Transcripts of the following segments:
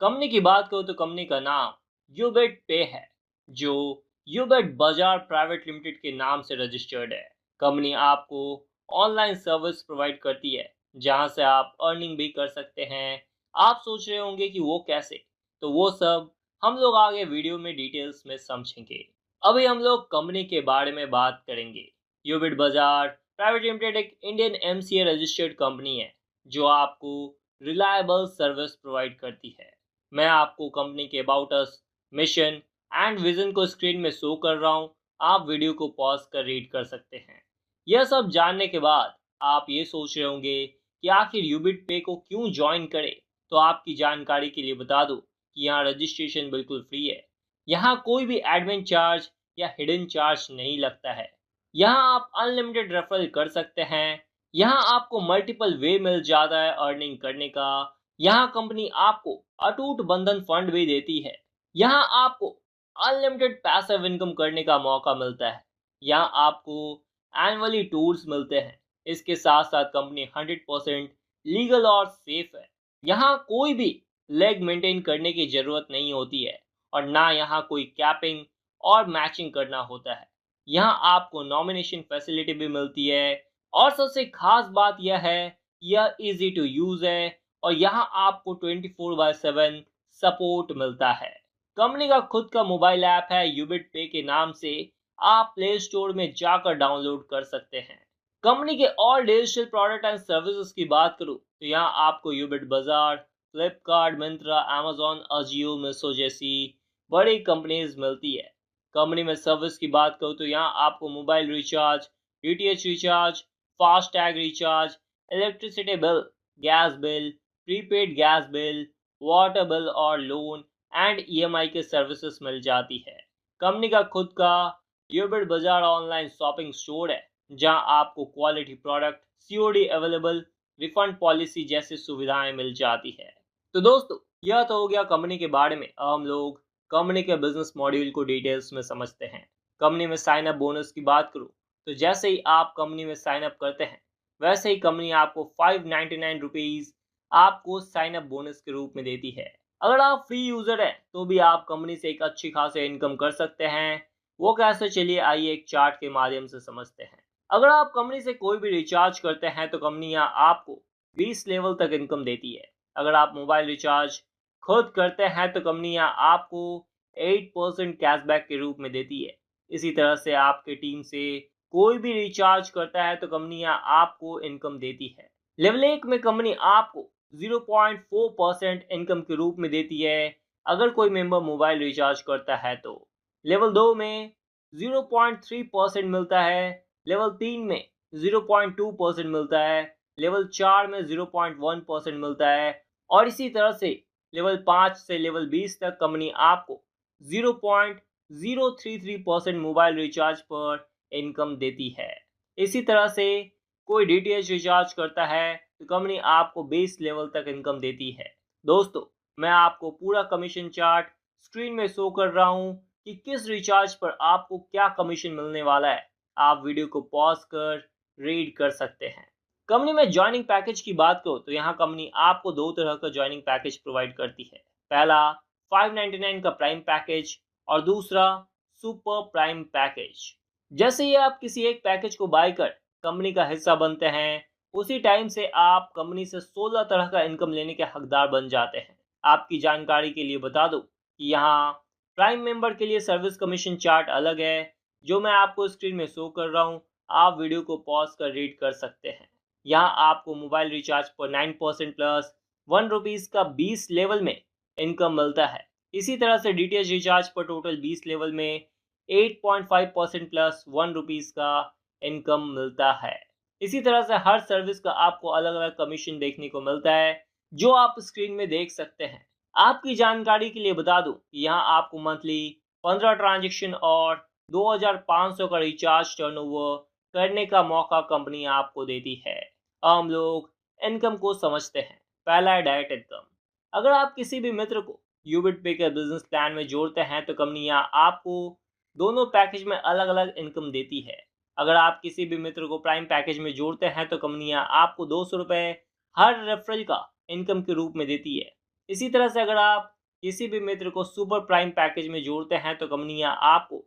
Company की बात करो तो कंपनी का नाम यूबिट पे है, जो यूबिट बाजार प्राइवेट लिमिटेड के नाम से रजिस्टर्ड है। कंपनी आपको ऑनलाइन सर्विस प्रोवाइड करती है, जहां से आप अर्निंग भी कर सकते हैं। आप सोच रहे होंगे कि वो कैसे, तो वो सब हम लोग आगे वीडियो में डिटेल्स में समझेंगे। अभी हम लोग कंपनी के बारे में बात करेंगे। यूबिट बाजार प्राइवेट लिमिटेड एक इंडियन एमसीए रजिस्टर्ड कंपनी है, जो आपको रिलायबल सर्विस प्रोवाइड करती है। मैं आपको कंपनी के about us, mission and vision को स्क्रीन में शो कर रहा हूं। आप वीडियो को पॉज कर रीड कर सकते हैं। यह सब जानने के बाद आप ये सोच रहे होंगे कि आखिर यूबिट पे को क्यों ज्वाइन करें। तो आपकी जानकारी के लिए बता दूं कि यहाँ रजिस्ट्रेशन बिल्कुल फ्री है। यहाँ कोई भी एडमिन चार्ज या हिडन चार्ज नहीं लगता है। यहाँ आप अनलिमिटेड रेफरल कर सकते हैं। यहाँ आपको मल्टीपल वे मिल जाता है अर्निंग करने का। यहाँ कंपनी आपको अटूट बंधन फंड भी देती है। यहाँ आपको अनलिमिटेड पैसिव इनकम करने का मौका मिलता है। यहाँ आपको एनुअली टूर्स मिलते हैं। इसके साथ साथ कंपनी 100% लीगल और सेफ है। यहाँ कोई भी लेग मेंटेन करने की जरूरत नहीं होती है, और ना यहाँ कोई कैपिंग और मैचिंग करना होता है। यहाँ आपको नॉमिनेशन फैसिलिटी भी मिलती है, और सबसे खास बात यह है, यह इजी टू यूज है, और यहाँ आपको 24/7 सपोर्ट मिलता है। कंपनी का खुद का मोबाइल ऐप है यूबिट पे के नाम से। आप प्ले स्टोर में जाकर डाउनलोड कर सकते हैं। कंपनी के और डिजिटल प्रोडक्ट एंड सर्विसेज की बात करूं तो यहाँ आपको यूबिट बाजार, फ्लिपकार्ट, मिंत्रा, अमेजॉन, अजियो, मिसो जैसी बड़ी कंपनीज मिलती है। कंपनी में सर्विस की बात करूं तो यहाँ आपको mobile recharge, DTH recharge, fast tag recharge, electricity bill, gas bill, prepaid gas bill, water bill और लोन एंड ईएमआई के सर्विसेज मिल जाती है। कंपनी का खुद का यूबिट बाजार ऑनलाइन शॉपिंग स्टोर है, जहां आपको quality product, COD available, refund policy जैसी सुविधाएं मिल जाती है। तो दोस्तों, यह तो हो गया कंपनी के बारे में। अब हम लोग कंपनी के बिजनेस मॉड्यूल को डिटेल्स में समझते हैं। कंपनी में साइन अप बोनस की बात करूं तो जैसे ही आप कंपनी में साइन अप करते हैं, वैसे ही कंपनी आपको 599 रुपीज आपको साइन अप बोनस के रूप में देती है। अगर आप फ्री यूजर हैं तो भी आप कंपनी से एक अच्छी खासी इनकम कर सकते हैं। वो कैसे, चलिए आइए एक चार्ट के माध्यम से समझते हैं। अगर आप कंपनी से कोई भी रिचार्ज करते हैं तो कंपनी यहाँ आपको 20 लेवल तक इनकम देती है। अगर आप मोबाइल रिचार्ज खुद करते हैं तो कंपनी यहाँ आपको 8% कैशबैक के रूप में देती है। इसी तरह से आपके टीम से कोई भी रिचार्ज करता है तो कंपनी यहाँ आपको इनकम देती है। लेवल 1 में कंपनी आपको 0.4% इनकम के रूप में देती है अगर कोई मेंबर मोबाइल रिचार्ज करता है तो। लेवल 2 में 0.3% मिलता है। लेवल 3 में 0.2% मिलता है। लेवल 4 में 0.1% मिलता है। और इसी तरह से लेवल 5 से लेवल 20 तक कंपनी आपको 0.033% मोबाइल रिचार्ज पर इनकम देती है। इसी तरह से कोई डीटीएच रिचार्ज करता है तो कंपनी आपको 20 लेवल तक इनकम देती है। दोस्तों, मैं आपको पूरा कमीशन चार्ट स्क्रीन में शो कर रहा हूं कि किस रिचार्ज पर आपको क्या कमीशन मिलने वाला है। आप वीडियो को पॉज कर रीड कर सकते हैं। कंपनी में ज्वाइनिंग पैकेज की बात करो तो यहाँ कंपनी आपको दो तरह का ज्वाइनिंग पैकेज प्रोवाइड करती है। पहला 599 का प्राइम पैकेज, और दूसरा सुपर प्राइम पैकेज। जैसे ही आप किसी एक पैकेज को बाय कर कंपनी का हिस्सा बनते हैं, उसी टाइम से आप कंपनी से 16 तरह का इनकम लेने के हकदार बन जाते हैं। आपकी जानकारी के लिए बता दूं कि यहाँ प्राइम मेंबर के लिए सर्विस कमीशन चार्ट अलग है, जो मैं आपको स्क्रीन में शो कर रहा हूँ। आप वीडियो को पॉज कर रीड कर सकते हैं। यहाँ आपको मोबाइल रिचार्ज पर 9% प्लस 1 रुपीज़ का 20 लेवल में इनकम मिलता है। इसी तरह से डीटीएच रिचार्ज पर टोटल 20 लेवल में 8.5% प्लस 1 रुपीज़ का इनकम मिलता है। इसी तरह से हर सर्विस का आपको अलग अलग कमीशन देखने को मिलता है, जो आप स्क्रीन में देख सकते हैं। आपकी जानकारी के लिए बता दूं कि यहाँ आपको मंथली 15 ट्रांजेक्शन और 2500 का रिचार्ज टर्नओवर करने का मौका कंपनी आपको देती है। अब हम लोग इनकम को समझते हैं। पहला है डायरेक्ट इनकम। अगर आप किसी भी मित्र को यूबिट पे के बिजनेस प्लान में जोड़ते हैं तो कंपनी यहाँ आपको दोनों पैकेज में अलग अलग इनकम देती है। अगर आप किसी भी मित्र को प्राइम पैकेज में जोड़ते हैं तो कंपनी यहाँ आपको 200 रुपये हर रेफरल का इनकम के रूप में देती है। इसी तरह से अगर आप किसी भी मित्र को सुपर प्राइम पैकेज में जोड़ते हैं तो कंपनियां आपको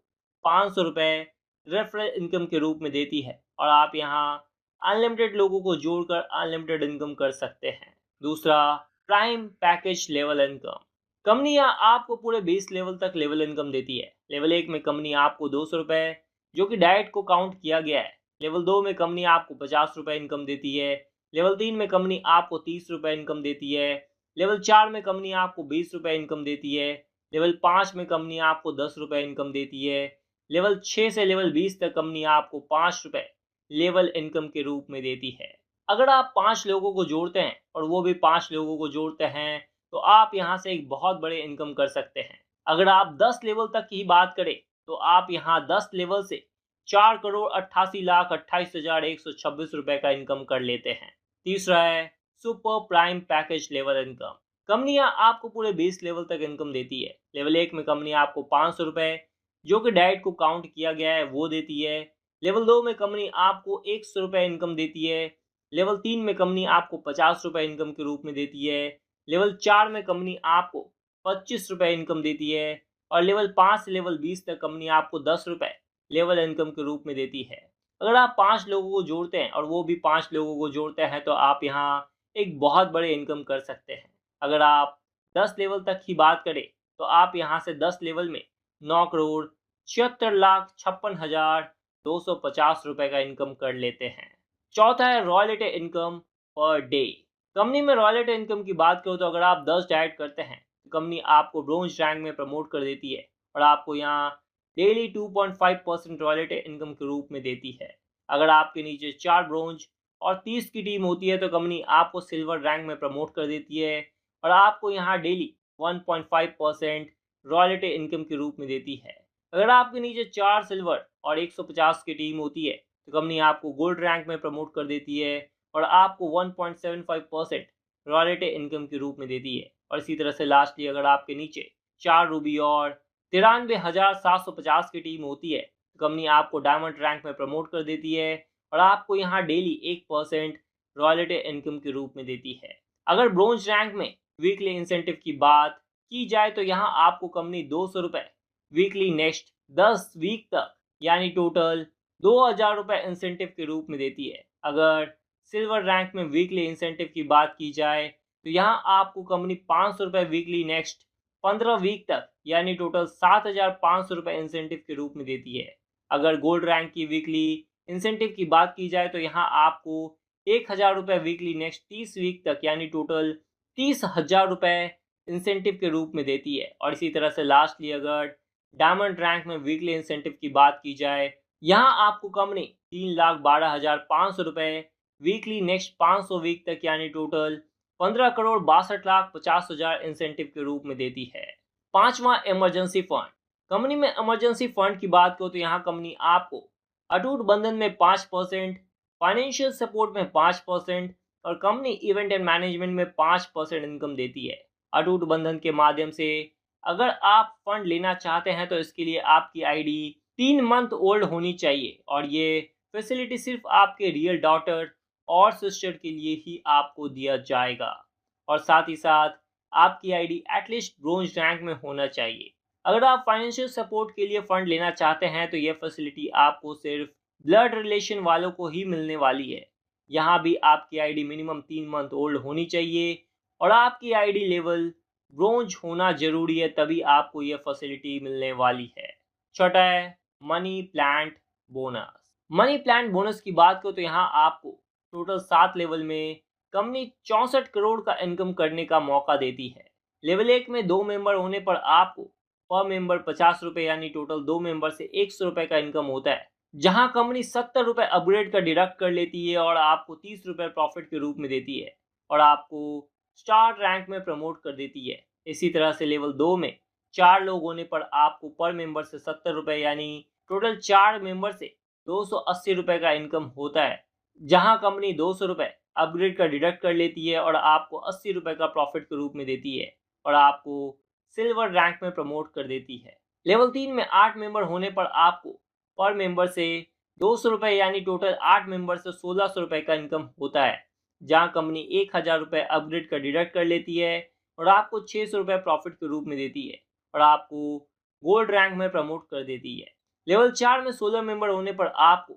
500 रुपये रेफरल इनकम के रूप में देती है और आप यहां अनलिमिटेड लोगों को जोड़कर अनलिमिटेड इनकम कर सकते हैं। दूसरा, प्राइम पैकेज लेवल इनकम। कंपनियां आपको पूरे 20 लेवल तक लेवल इनकम देती है। लेवल 1 में कंपनी आपको 200 रुपये जो कि डाइट को काउंट किया गया है। लेवल 2 में कंपनी आपको 50 रुपये इनकम देती है। लेवल 3 में कंपनी आपको 30 रुपये इनकम देती है। लेवल 4 में कंपनी आपको 20 रुपये इनकम देती है। लेवल 5 में कंपनी आपको 10 रुपये इनकम देती है। लेवल 6 से लेवल 20 तक कंपनी आपको 5 रुपये लेवल इनकम के रूप में देती है। अगर आप 5 लोगों को जोड़ते हैं और वो भी 5 लोगों को जोड़ते हैं तो आप यहाँ से एक बहुत बड़े इनकम कर सकते हैं। अगर आप 10 लेवल तक की बात करें तो आप यहाँ 10 लेवल से 4,88,28,126 रुपए का इनकम कर लेते हैं। तीसरा है super prime package level income. कंपनियां आपको पूरे 20 लेवल तक इनकम देती है। लेवल 1 में कंपनी आपको 500 रुपए जो कि डाइट को काउंट किया गया है वो देती है। लेवल 2 में कंपनी आपको 100 रुपये इनकम देती है। लेवल 3 में कंपनी आपको 50 रुपये इनकम के रूप में देती है। लेवल 4 में कंपनी आपको 25 रुपये इनकम देती है और लेवल 5 से लेवल 20 तक कंपनी आपको 10 रुपये लेवल इनकम के रूप में देती है। अगर आप 5 लोगों को जोड़ते हैं और वो भी 5 लोगों को जोड़ते हैं तो आप यहाँ एक बहुत बड़े इनकम कर सकते हैं। अगर आप 10 लेवल तक की बात करें तो आप यहाँ से 10 लेवल में 9,76,56,250 रुपये का इनकम कर लेते हैं। चौथा है royalty income per day. Company में रॉयल्टी इनकम की बात करो तो अगर आप 10 डाइट करते हैं तो कंपनी आपको ब्रोंज रैंक में प्रमोट कर देती है और आपको यहाँ डेली 2.5% रॉयल्टी इनकम के रूप में देती है। अगर आपके नीचे 4 ब्रोंज और 30 की टीम होती है तो कंपनी आपको सिल्वर रैंक में प्रमोट कर देती है और आपको यहाँ डेली 1.5% रॉयल्टी इनकम के रूप में देती है। अगर आपके नीचे 4 सिल्वर और 150 की टीम होती है तो कंपनी आपको गोल्ड रैंक में प्रमोट कर देती है और आपको 1.75% रॉयल्टी इनकम के रूप में देती है। और इसी तरह से लास्टली अगर आपके नीचे 4 रूबी और 93,750 की टीम होती है तो कंपनी आपको डायमंड रैंक में प्रमोट कर देती है और आपको यहाँ डेली 1% रॉयल्टी इनकम के रूप में देती है। अगर ब्रोंज रैंक में वीकली इंसेंटिव की बात की जाए तो यहाँ आपको कंपनी 200 रुपये वीकली नेक्स्ट 10 वीक तक यानी टोटल 2,000 रुपये इंसेंटिव के रूप में देती है। अगर सिल्वर रैंक में वीकली इंसेंटिव की बात की जाए तो यहाँ आपको कंपनी 500 रुपये वीकली नेक्स्ट 15 वीक तक यानी टोटल 7,500 रुपये इंसेंटिव के रूप में देती है। अगर गोल्ड रैंक की वीकली इंसेंटिव की बात की जाए तो यहाँ आपको 1,000 रुपये वीकली नेक्स्ट 30 वीक तक यानी टोटल 30,000 रुपये इंसेंटिव के रूप में देती है। और इसी तरह से लास्टली अगर डायमंड रैंक में वीकली इंसेंटिव की बात की जाए यहाँ आपको कंपनी 3,12,500 रुपये वीकली नेक्स्ट 500 वीक तक यानी टोटल 15,62,50,000 इंसेंटिव के रूप में देती है। पांचवा, इमरजेंसी फंड। कंपनी में इमरजेंसी फंड की बात करो तो यहाँ कंपनी आपको अटूट बंधन में 5%, फाइनेंशियल सपोर्ट में 5% और कंपनी इवेंट एंड मैनेजमेंट में 5% इनकम देती है। अटूट बंधन के माध्यम से अगर आप फंड लेना चाहते हैं तो इसके लिए आपकी आईडी 3 मंथ ओल्ड होनी चाहिए और ये फैसिलिटी सिर्फ आपके रियल डॉटर और सिस्टर के लिए ही आपको दिया जाएगा और साथ ही साथ आपकी आईडी एटलीस्ट ब्रोंज रैंक में होना चाहिए। अगर आप फाइनेंशियल सपोर्ट के लिए फंड लेना चाहते हैं तो यह फैसिलिटी आपको सिर्फ ब्लड रिलेशन वालों को ही मिलने वाली है। यहाँ भी आपकी आईडी मिनिमम 3 मंथ ओल्ड होनी चाहिए और आपकी आईडी लेवल ब्रोंज होना जरूरी है, तभी आपको यह फैसिलिटी मिलने वाली है। छठा है money plant bonus. Money plant bonus की बात करो तो यहाँ आपको टोटल 7 लेवल में कंपनी 64 करोड़ का इनकम करने का मौका देती है। लेवल 1 में 2 मेंबर होने पर आपको पर मेंबर 50 रुपये यानी टोटल 2 मेंबर से 100 रुपये का इनकम होता है, जहां कंपनी 70 रुपये अपग्रेड का डिडक्ट कर लेती है और आपको 30 रुपये प्रॉफिट के रूप में देती है और आपको स्टार रैंक में प्रमोट कर देती है। इसी तरह से लेवल 2 में 4 लोग होने पर आपको पर मेंबर से 70 रुपये यानी टोटल 4 मेंबर से 280 रुपये का इनकम होता है, जहां कंपनी 200 रुपये अपग्रेड का डिडक्ट कर लेती है और आपको 80 रुपये का प्रॉफिट के रूप में देती है और आपको सिल्वर रैंक में प्रमोट कर देती है। लेवल 3 में 8 मेंबर होने पर आपको पर मेंबर से 200 रुपये यानी टोटल 8 मेंबर से 1600 रुपये का इनकम होता है, जहां कंपनी 1,000 रुपये अपग्रेड का डिडक्ट कर लेती है और आपको 600 रुपये प्रॉफिट के रूप में देती है और आपको गोल्ड रैंक में प्रमोट कर देती है। लेवल 4 में 16 मेंबर होने पर आपको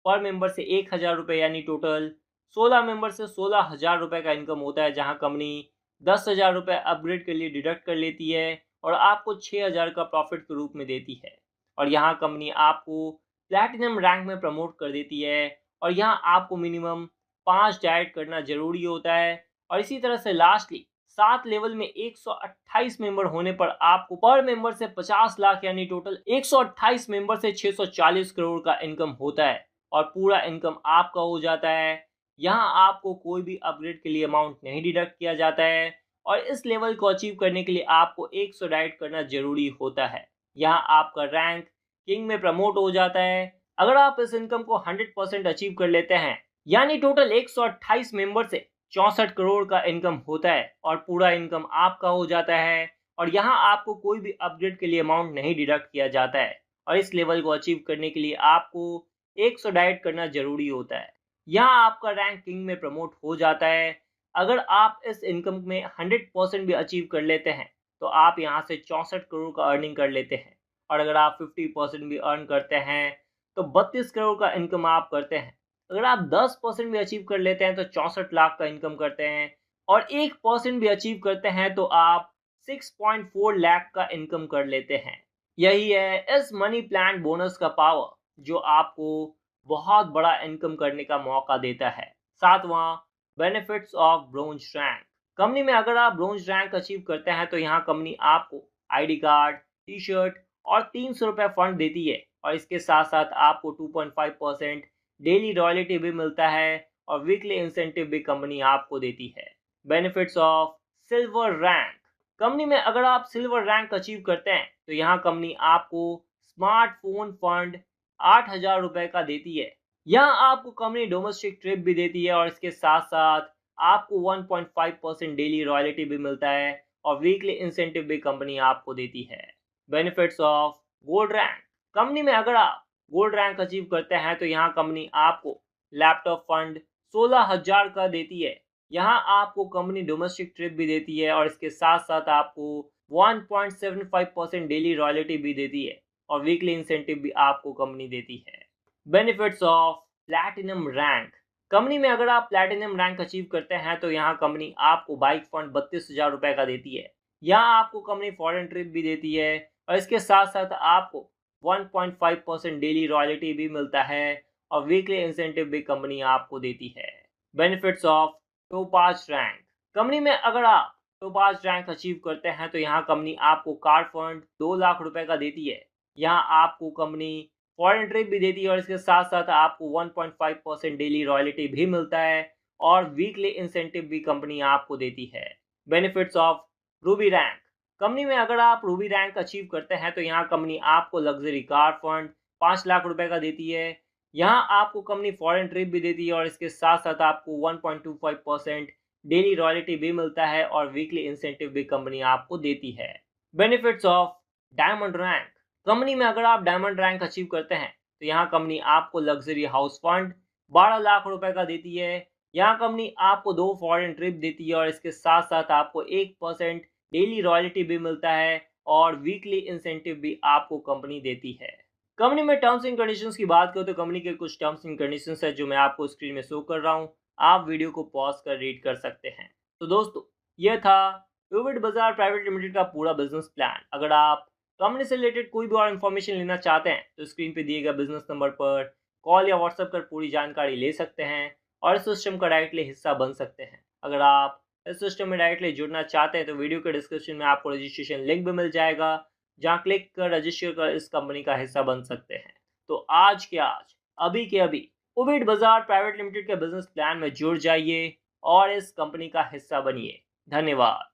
पर मेंबर से 1000 रुपये यानी टोटल 16 मेंबर से 16,000 रुपये का इनकम होता है, जहां कंपनी 10,000 रुपये अपग्रेड के लिए डिडक्ट कर लेती है और आपको 6,000 का प्रॉफिट के रूप में देती है। और यहाँ कंपनी आपको प्लैटिनम रैंक में प्रमोट कर देती है और यहाँ आपको मिनिमम 5 डाइट करना जरूरी होता है। और इसी तरह से लास्टली 7 लेवल में 128 मेंबर होने पर आपको पर मेंबर से 50 लाख यानी टोटल 128 मेंबर से 640 करोड़ का इनकम होता है और पूरा इनकम आपका हो जाता है। यहाँ आपको कोई भी अपग्रेड के लिए अमाउंट नहीं डिडक्ट किया जाता है और इस लेवल को अचीव करने के लिए आपको 100 डाइट करना जरूरी होता है। यहाँ आपका रैंक किंग में प्रमोट हो जाता है अगर आप इस इनकम को 100% अचीव कर लेते हैं, यानी टोटल 128 मेंबर से 64 करोड़ का इनकम होता है और पूरा इनकम आपका हो जाता है। और यहाँ आपको कोई भी अपग्रेड के लिए अमाउंट नहीं डिडक्ट किया जाता है और इस लेवल को अचीव करने के लिए आपको 100 डाइट करना जरूरी होता है। यहाँ आपका रैंक किंग में प्रमोट हो जाता है अगर आप इस इनकम में 100% भी अचीव कर लेते हैं तो आप यहाँ से 64 करोड़ का अर्निंग कर लेते हैं और अगर आप 50% भी अर्न करते हैं तो 32 करोड़ का इनकम आप करते हैं। अगर आप 10% भी अचीव कर लेते हैं तो 64 लाख का इनकम करते हैं और 1% भी अचीव करते हैं तो आप 6.4 लाख का इनकम कर लेते हैं। यही है इस मनी प्लान बोनस का पावर जो आपको बहुत बड़ा इनकम करने का मौका देता है। सातवां, benefits of bronze rank. Company में अगर आप ब्रोंज रैंक अचीव करते हैं तो यहाँ कंपनी आपको आईडी कार्ड, टी शर्ट और 300 रुपये फंड देती है और इसके साथ साथ आपको 2.5% डेली रॉयल्टी भी मिलता है और वीकली इंसेंटिव भी कंपनी आपको देती है। Benefits of silver rank. Company में अगर आप सिल्वर रैंक अचीव करते हैं तो यहाँ कंपनी आपको स्मार्टफोन फंड 8,000 रुपये का देती है। यहाँ आपको कंपनी डोमेस्टिक ट्रिप भी देती है और इसके साथ साथ आपको 1.5% डेली रॉयल्टी भी मिलता है और वीकली इंसेंटिव भी कंपनी आपको देती है। Benefits of gold rank. Company में अगर आप गोल्ड रैंक अचीव करते हैं तो यहाँ कंपनी आपको लैपटॉप फंड 16,000 का देती है। यहाँ आपको कंपनी डोमेस्टिक ट्रिप भी देती है और इसके साथ साथ आपको 1.75% डेली रॉयल्टी भी देती है और वीकली इंसेंटिव भी आपको कंपनी देती है। Benefits of platinum rank. Company में अगर आप प्लैटिनम रैंक अचीव करते हैं तो यहाँ कंपनी आपको बाइक फंड 32,000 रुपये का देती है। यहाँ आपको कंपनी फॉरेन ट्रिप भी देती है और इसके साथ साथ आपको 1.5% डेली रॉयल्टी भी मिलता है और वीकली इंसेंटिव भी कंपनी आपको देती है। Benefits of topaz rank. Company में अगर आप टोपाज रैंक अचीव करते हैं तो यहाँ कंपनी आपको कार फंड 2 लाख रुपए का देती है। यहाँ आपको कंपनी फॉरेन ट्रिप भी देती है और इसके साथ साथ आपको 1.5% डेली रॉयल्टी भी मिलता है और वीकली इंसेंटिव भी कंपनी आपको देती है। Benefits of Ruby rank. Company में अगर आप रूबी रैंक अचीव करते हैं तो यहाँ कंपनी आपको लग्जरी कार फंड 5 लाख रुपए का देती है। यहाँ आपको कंपनी फॉरेन ट्रिप भी देती है और इसके साथ साथ आपको 1.25% डेली रॉयल्टी भी मिलता है और वीकली इंसेंटिव भी कंपनी आपको देती है। Benefits of diamond rank. Company में अगर आप डायमंड रैंक अचीव करते हैं तो यहाँ कंपनी आपको लग्जरी हाउस फंड 12 लाख रुपए का देती है। यहाँ कंपनी आपको 2 फॉरेन ट्रिप देती है और इसके साथ साथ आपको 1% डेली रॉयल्टी भी मिलता है और वीकली इंसेंटिव भी आपको कंपनी देती है। कंपनी में टर्म्स एंड कंडीशंस की बात करें तो कंपनी के कुछ टर्म्स एंड कंडीशंस है जो मैं आपको स्क्रीन में शो कर रहा हूँ, आप वीडियो को पॉज कर रीड कर सकते हैं। तो दोस्तों, यह था क्यूबिट बाजार प्राइवेट लिमिटेड का पूरा बिजनेस प्लान। अगर आप कंपनी से रिलेटेड कोई भी और इन्फॉर्मेशन लेना चाहते हैं तो स्क्रीन पे दिए गए बिजनेस नंबर पर कॉल या व्हाट्सएप कर पूरी जानकारी ले सकते हैं और इस सिस्टम का डायरेक्टली हिस्सा बन सकते हैं। अगर आप इस सिस्टम में डायरेक्टली जुड़ना चाहते हैं तो वीडियो के डिस्क्रिप्शन में आपको रजिस्ट्रेशन लिंक भी मिल जाएगा, जहां क्लिक कर रजिस्टर कर इस कंपनी का हिस्सा बन सकते हैं। तो आज के आज, अभी के अभी क्यूबिट बाजार प्राइवेट लिमिटेड के बिजनेस प्लान में जुड़ जाइए और इस कंपनी का हिस्सा बनिए। धन्यवाद।